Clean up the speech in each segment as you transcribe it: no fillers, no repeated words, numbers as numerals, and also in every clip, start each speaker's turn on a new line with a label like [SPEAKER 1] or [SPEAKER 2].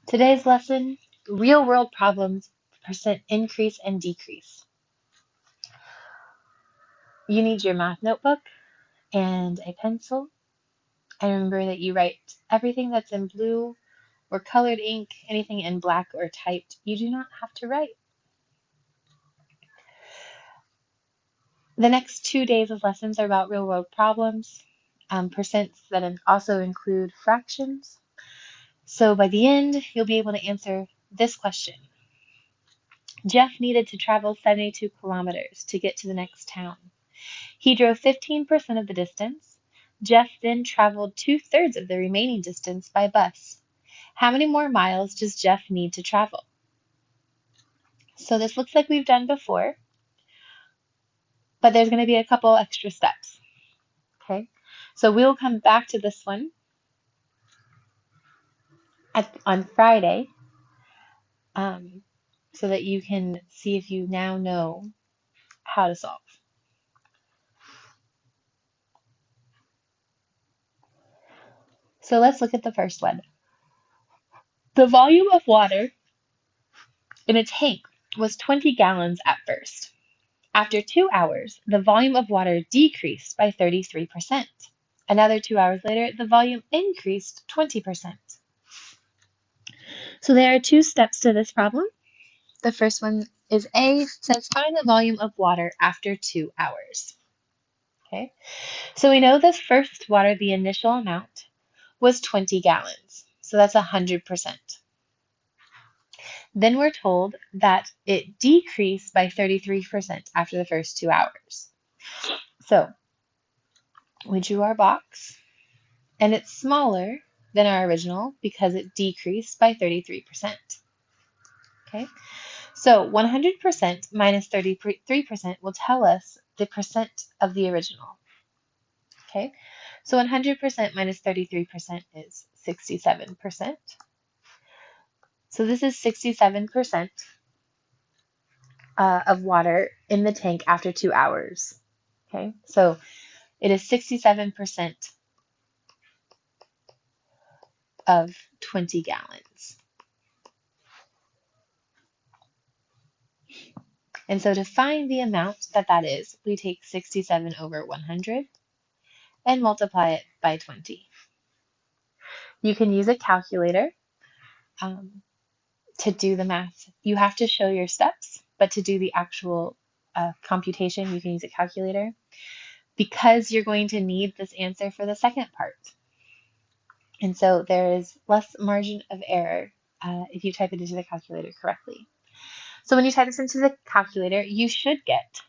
[SPEAKER 1] Today's lesson, real world problems, percent increase and decrease. You need your math notebook and a pencil. And remember that you write everything that's in blue or colored ink, anything in black or typed, you do not have to write. The next 2 days of lessons are about real world problems, percents that also include fractions. So by the end, you'll be able to answer this question. Jeff needed to travel 72 kilometers to get to the next town. He drove 15% of the distance. Jeff then traveled 2/3 of the remaining distance by bus. How many more miles does Jeff need to travel? So this looks like we've done before, but there's going to be a couple extra steps. Okay, so we'll come back to this one on Friday so that you can see if you now know how to solve. So let's look at the first one. The volume of water in a tank was 20 gallons at first. After 2 hours, the volume of water decreased by 33%. Another 2 hours later, the volume increased 20%. So there are two steps to this problem. The first one is A, says find the volume of water after 2 hours. Okay, so we know the first water, the initial amount, was 20 gallons. So that's 100%. Then we're told that it decreased by 33% after the first 2 hours. So we drew our box, and it's smaller than our original because it decreased by 33%. Okay, so 100% minus 33% will tell us the percent of the original. Okay, so 100% minus 33% is 67%. So this is 67% of water in the tank after 2 hours. Okay, so it is 67% of 20 gallons. And so to find the amount that is, we take 67 over 100 and multiply it by 20. You can use a calculator to do the math. You have to show your steps, but to do the actual computation, you can use a calculator because you're going to need this answer for the second part. And so there is less margin of error if you type it into the calculator correctly. So when you type this into the calculator, you should get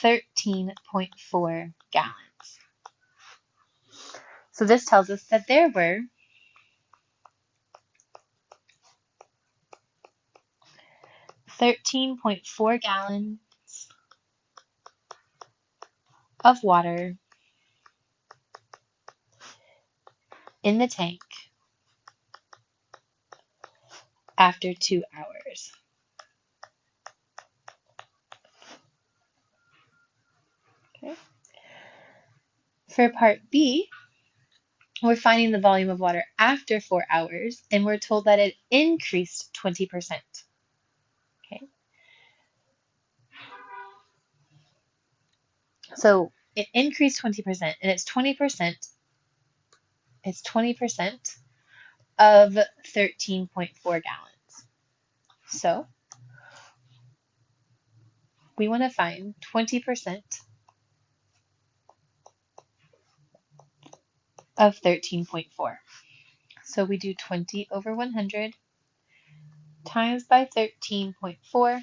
[SPEAKER 1] 13.4 gallons. So this tells us that there were 13.4 gallons of water in the tank after 2 hours. Okay. For part B, we're finding the volume of water after 4 hours, and we're told that it increased 20%. Okay. So it increased 20%, and it's 20%. It's 20% of 13.4 gallons. So we want to find 20% of 13.4. So we do 20 over 100 times by 13.4.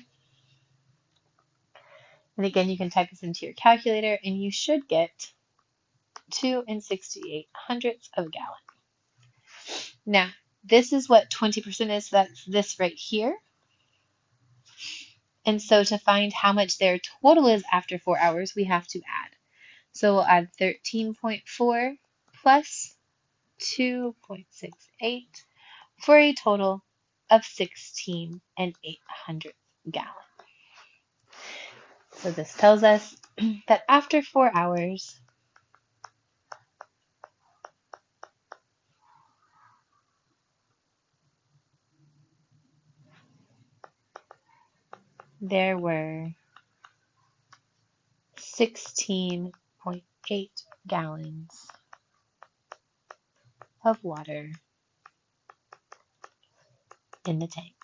[SPEAKER 1] And again, you can type this into your calculator and you should get 2 68 hundredths of a gallon. Now, this is what 20% is, so that's this right here. And so to find how much their total is after 4 hours, we have to add. So we'll add 13.4 plus 2.68 for a total of 16 800 gallons. So this tells us that after 4 hours, there were 16.8 gallons of water in the tank.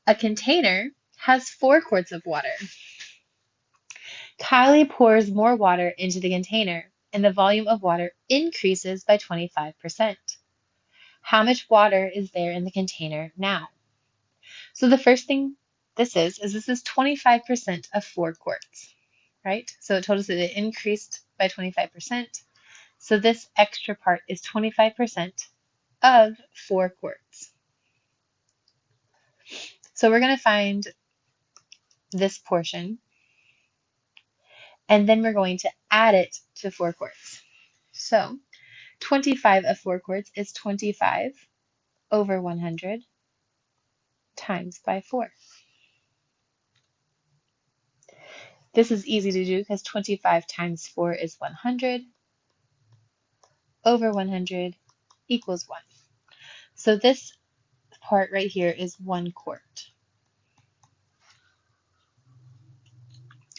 [SPEAKER 1] A container has 4 quarts of water. Kylie pours more water into the container, and the volume of water increases by 25%. How much water is there in the container now? So the first thing this is this is 25% of 4 quarts, right? So it told us that it increased by 25%. So this extra part is 25% of 4 quarts. So we're going to find this portion, and then we're going to add it to 4 quarts. So 25 of 4 quarts is 25 over 100 times by 4. This is easy to do because 25 times 4 is 100 over 100 equals 1. So this part right here is 1 quart.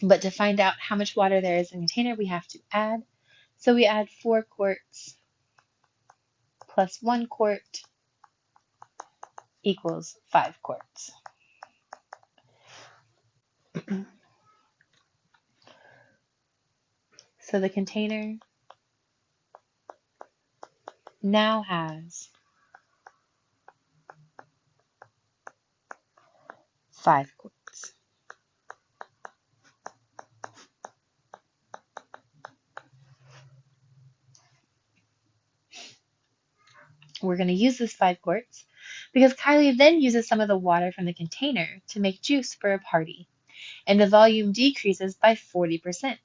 [SPEAKER 1] But to find out how much water there is in the container, we have to add. So we add 4 quarts plus 1 quart equals 5 quarts. So the container now has 5 quarts. We're going to use this 5 quarts because Kylie then uses some of the water from the container to make juice for a party, and the volume decreases by 40%.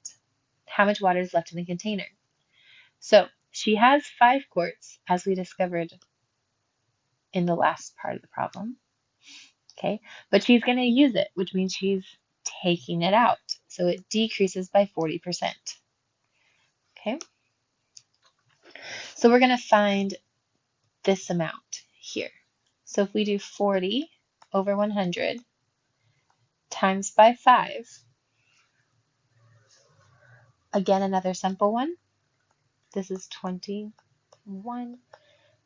[SPEAKER 1] How much water is left in the container? So she has 5 quarts, as we discovered in the last part of the problem. Okay, but she's going to use it, which means she's taking it out. So it decreases by 40%. Okay, so we're going to find this amount here. So if we do 40 over 100 times by 5, again, another simple one. This is 21.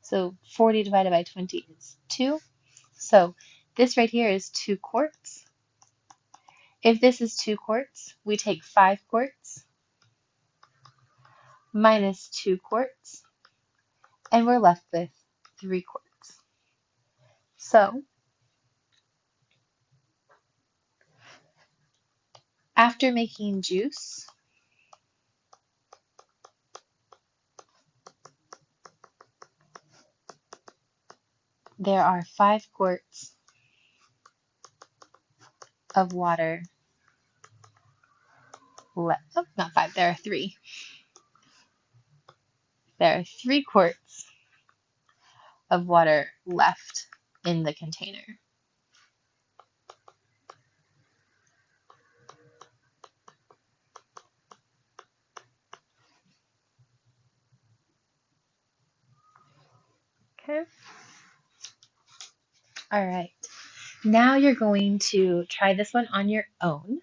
[SPEAKER 1] So 40 divided by 20 is 2. So this right here is 2 quarts. If this is 2 quarts, we take 5 quarts minus 2 quarts, and we're left with 3 quarts. So after making juice, there are 5 quarts of water left. Oh, not 5, there are 3. There are 3 quarts of water left in the container. Okay. All right. Now you're going to try this one on your own.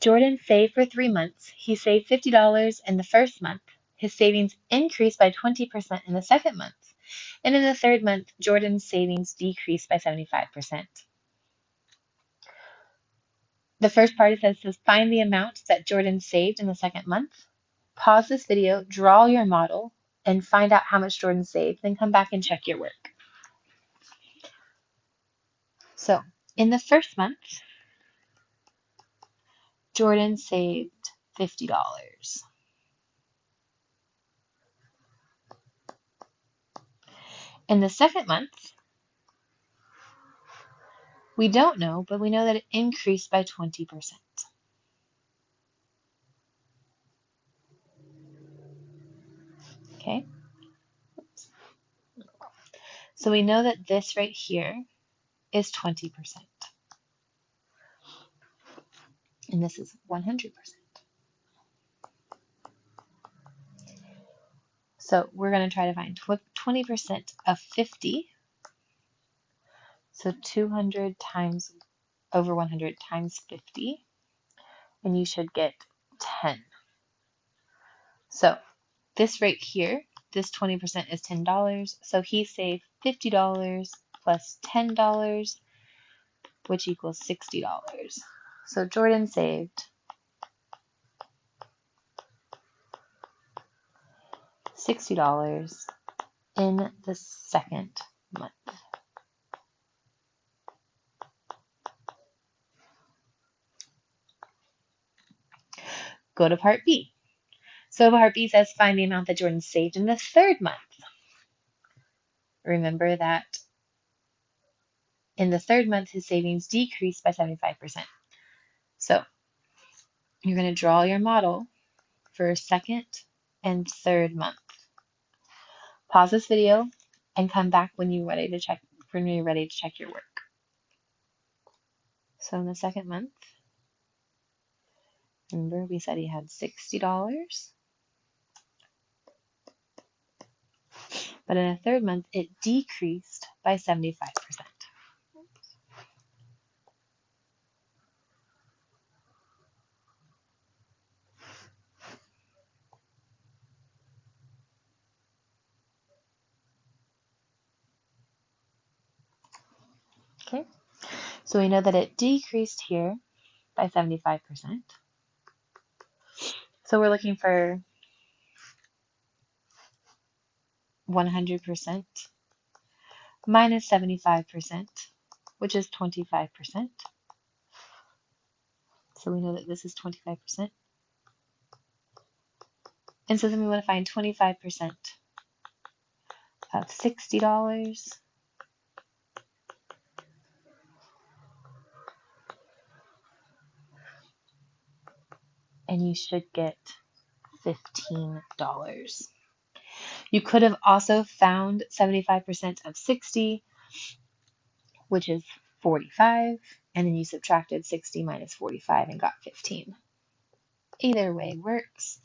[SPEAKER 1] Jordan saved for 3 months. He saved $50 in the first month. His savings increased by 20% in the second month. And in the third month, Jordan's savings decreased by 75%. The first part says find the amount that Jordan saved in the second month. Pause this video, draw your model, and find out how much Jordan saved. Then come back and check your work. So in the first month, Jordan saved $50. In the second month, we don't know, but we know that it increased by 20%. Okay? So we know that this right here is 20%. And this is 100%. So we're going to try to find 20% of 50. So 200 times over 100 times 50. And you should get 10. So this right here, this 20% is $10. So he saved $50 plus $10, which equals $60. So Jordan saved $60 in the second month. Go to part B. So part B says find the amount that Jordan saved in the third month. Remember that in the third month, his savings decreased by 75%. So you're going to draw your model for second and third month. Pause this video and come back when you're ready to check your work. So in the second month, remember we said he had $60. But in the third month, it decreased by 75%. Okay, so we know that it decreased here by 75%. So we're looking for 100% minus 75%, which is 25%. So we know that this is 25%. And so then we want to find 25% of $60. And you should get $15. You could have also found 75% of 60, which is 45, and then you subtracted 60 minus 45 and got 15. Either way works,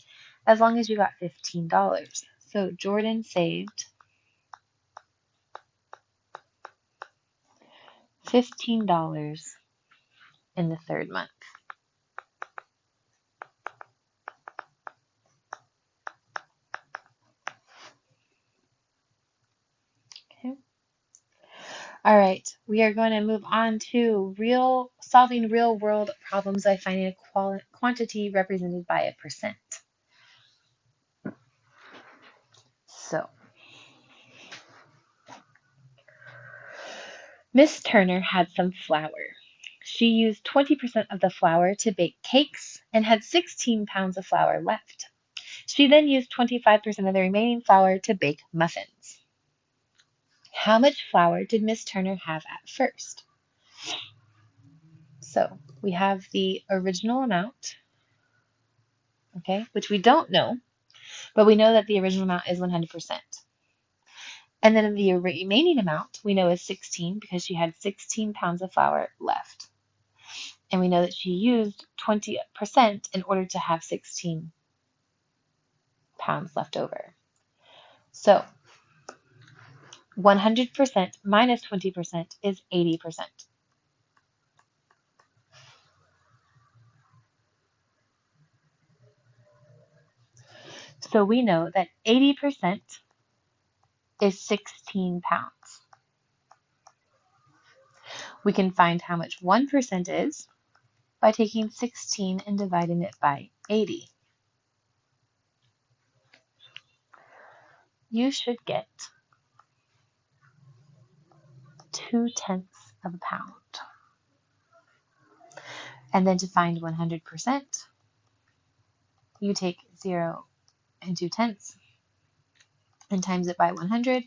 [SPEAKER 1] as long as you got $15. So Jordan saved $15 in the third month. Okay. All right, we are going to move on to solving real world problems by finding a quantity represented by a percent. So, Miss Turner had some flour. She used 20% of the flour to bake cakes and had 16 pounds of flour left. She then used 25% of the remaining flour to bake muffins. How much flour did Miss Turner have at first? So we have the original amount, okay, which we don't know, but we know that the original amount is 100%. And then the remaining amount we know is 16 because she had 16 pounds of flour left. And we know that she used 20% in order to have 16 pounds left over. So 100% minus 20% is 80%. So we know that 80% is 16 pounds. We can find how much 1% is by taking 16 and dividing it by 80. You should get 2/10 of a pound. And then to find 100%, you take 0 and 2/10 and times it by 100,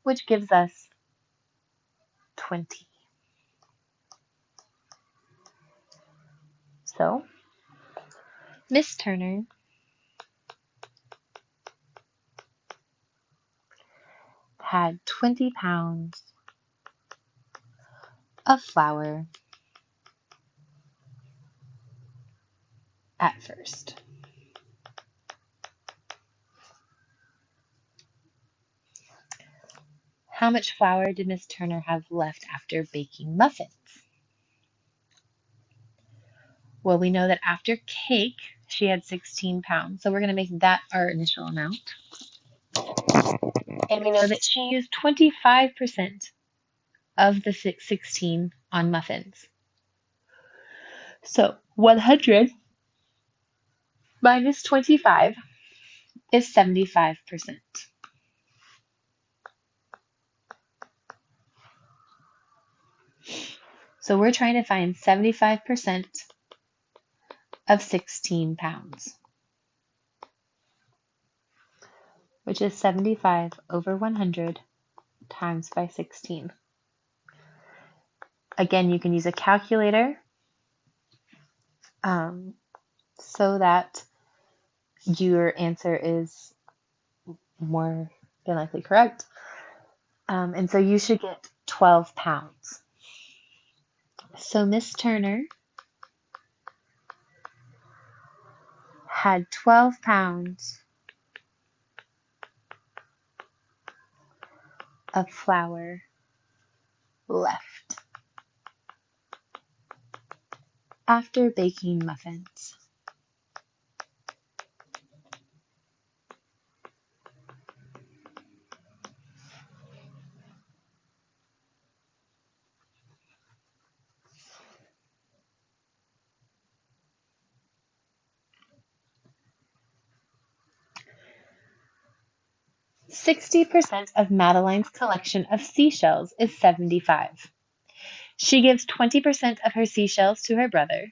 [SPEAKER 1] which gives us 20. So, Miss Turner had 20 pounds of flour at first. How much flour did Miss Turner have left after baking muffins? Well, we know that after cake, she had 16 pounds. So we're going to make that our initial amount. And we know that she used 25% of the 16 on muffins. So 100 minus 25 is 75%. So we're trying to find 75% of 16 pounds, which is 75 over 100 times by 16. Again, you can use a calculator so that your answer is more than likely correct. And so you should get 12 pounds. So Miss Turner had 12 pounds of flour left after baking muffins. %60 of Madeline's collection of seashells is 75. She gives 20% of her seashells to her brother.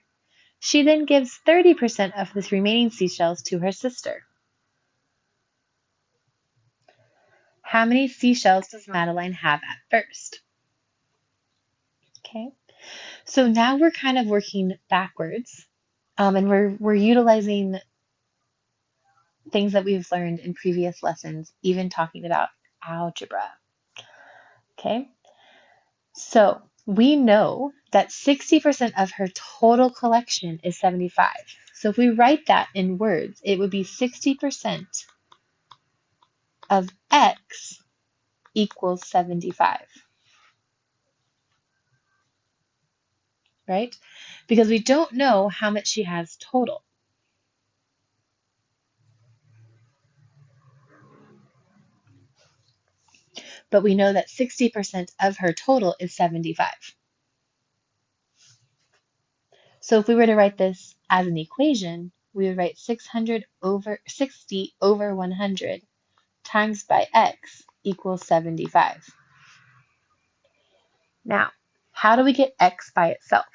[SPEAKER 1] She then gives 30% of the remaining seashells to her sister. How many seashells does Madeline have at first? Okay, so now we're kind of working backwards, and we're utilizing things that we've learned in previous lessons, even talking about algebra. Okay, so we know that 60% of her total collection is 75. So if we write that in words, it would be 60% of X equals 75. Right? Because we don't know how much she has total. But we know that 60% of her total is 75. So if we were to write this as an equation, we would write 60 over 100 times by X equals 75. Now, how do we get X by itself?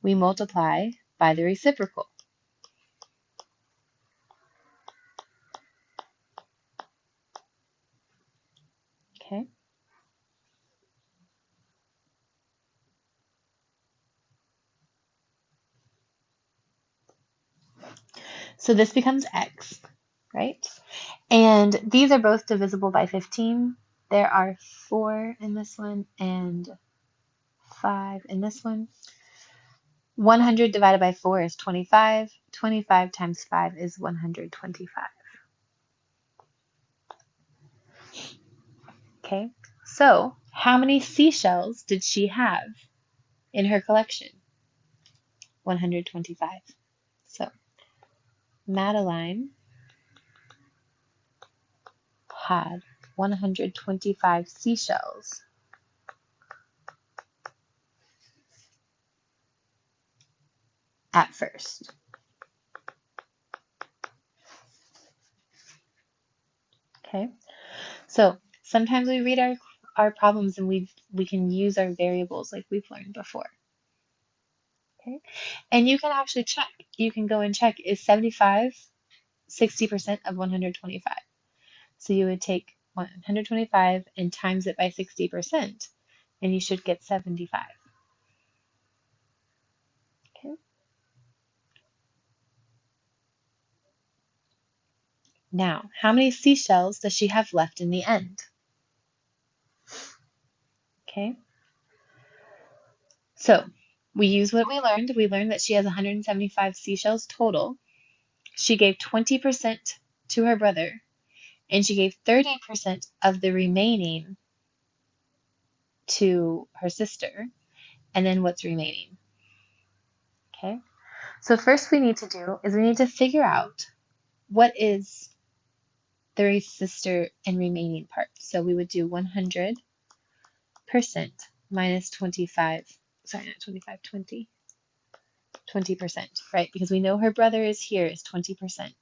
[SPEAKER 1] We multiply by the reciprocal. Okay. So this becomes X, right? And these are both divisible by 15. There are 4 in this one and 5 in this one. 100 divided by 4 is 25. 25 times 5 is 125. Okay, so how many seashells did she have in her collection? 125. So Madeline had 125 seashells at first. Okay, so sometimes we read our problems and we can use our variables like we've learned before. Okay, and you can actually check. You can go and check, is 75 60% of 125? So you would take 125 and times it by 60%, and you should get 75. Okay. Now, how many seashells does she have left in the end? Okay. So we use what we learned. We learned that she has 175 seashells total. She gave 20% to her brother, and she gave 30% of the remaining to her sister, and then what's remaining? Okay, so first we need to do is we need to figure out what is the sister and remaining part. So we would do 100% minus 25, sorry, not 25, 20, 20%, right? Because we know her brother is here is 20%.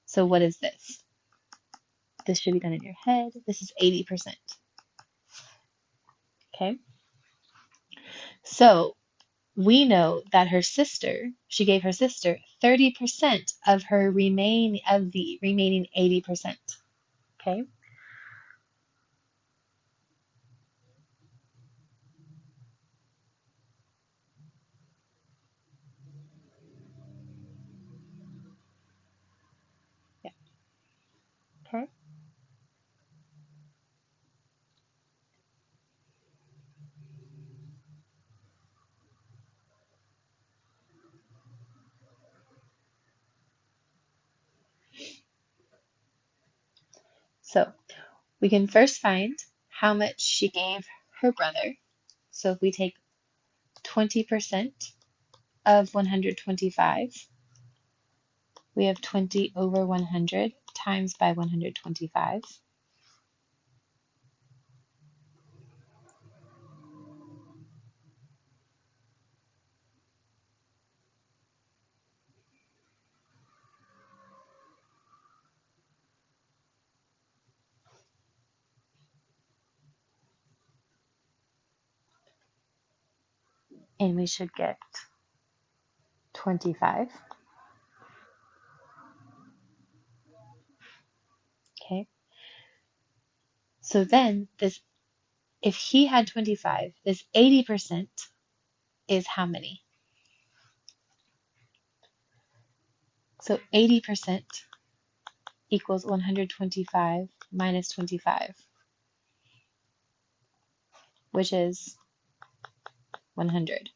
[SPEAKER 1] So what is this? This should be done in your head. This is 80%. Okay, so we know that her sister, she gave her sister 30% of the remaining 80%. Okay, yeah, okay. So we can first find how much she gave her brother. So if we take 20% of 125, we have 20 over 100 times by 125. And we should get 25. Okay, so then this, if he had 25, this 80% is how many? So 80% equals 125 minus 25, which is 100.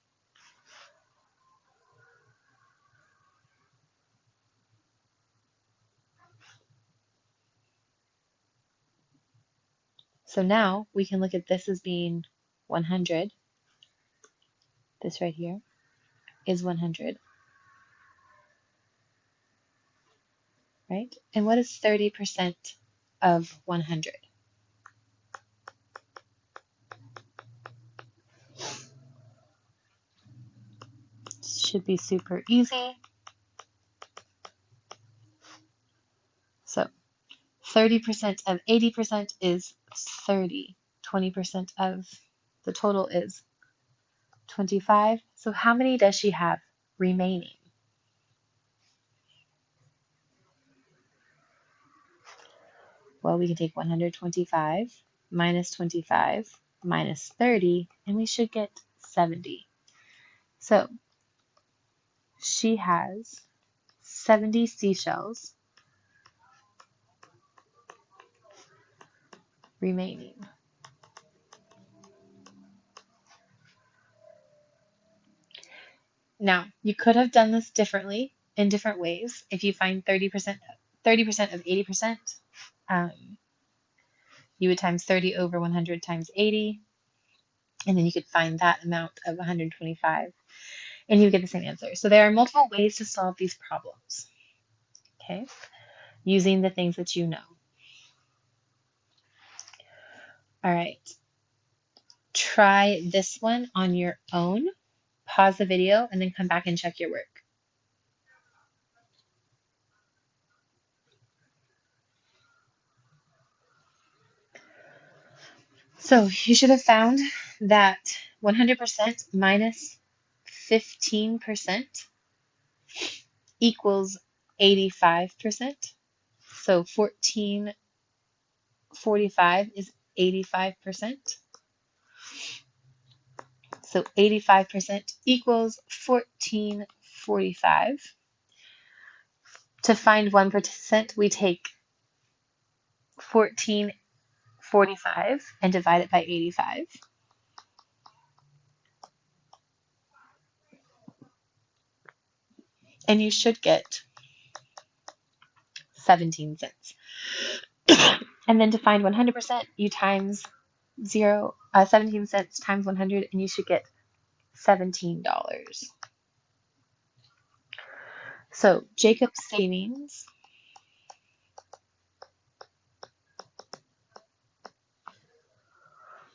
[SPEAKER 1] So now we can look at this as being 100. This right here is 100, right? And what is 30% of 100? Should be super easy. So 30% of 80% is 30. 20% of the total is 25. So how many does she have remaining? Well, we can take 125 minus 25 minus 30, and we should get 70. So she has 70 seashells remaining. Now, you could have done this differently in different ways. If you find 30% of 80%, you would times 30 over 100 times 80, and then you could find that amount of 125, and you get the same answer. So there are multiple ways to solve these problems, okay, using the things that you know. All right, try this one on your own. Pause the video and then come back and check your work. So you should have found that 100% minus 15% equals 85%. So 1445 is 85%. So 85% equals 1445. To find 1%, we take 1445 and divide it by 85. And you should get 17 cents. And then to find 100%, you times 17 cents times 100, and you should get $17. So Jacob's savings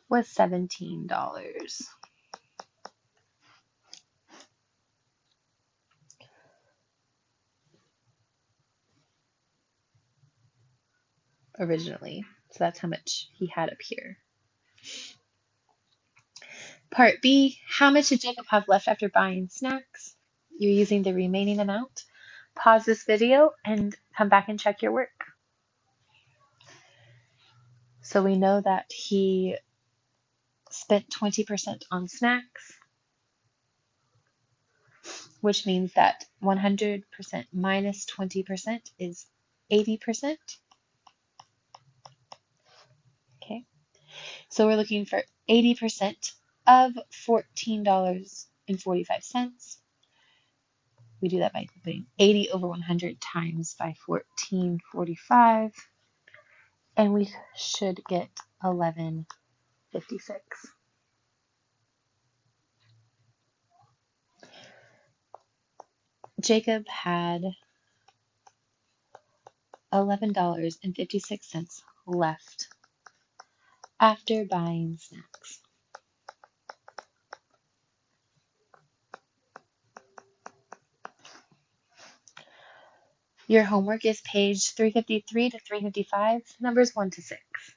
[SPEAKER 1] was $17. Originally. So that's how much he had up here. Part B, how much did Jacob have left after buying snacks? You're using the remaining amount. Pause this video and come back and check your work. So we know that he spent 20% on snacks, which means that 100% minus 20% is 80%. Okay, so we're looking for 80% of $14.45. We do that by putting 80 over 100 times by 14.45, and we should get 11.56. Jacob had $11.56 left after buying snacks. Your homework is page 353 to 355, numbers 1 to 6.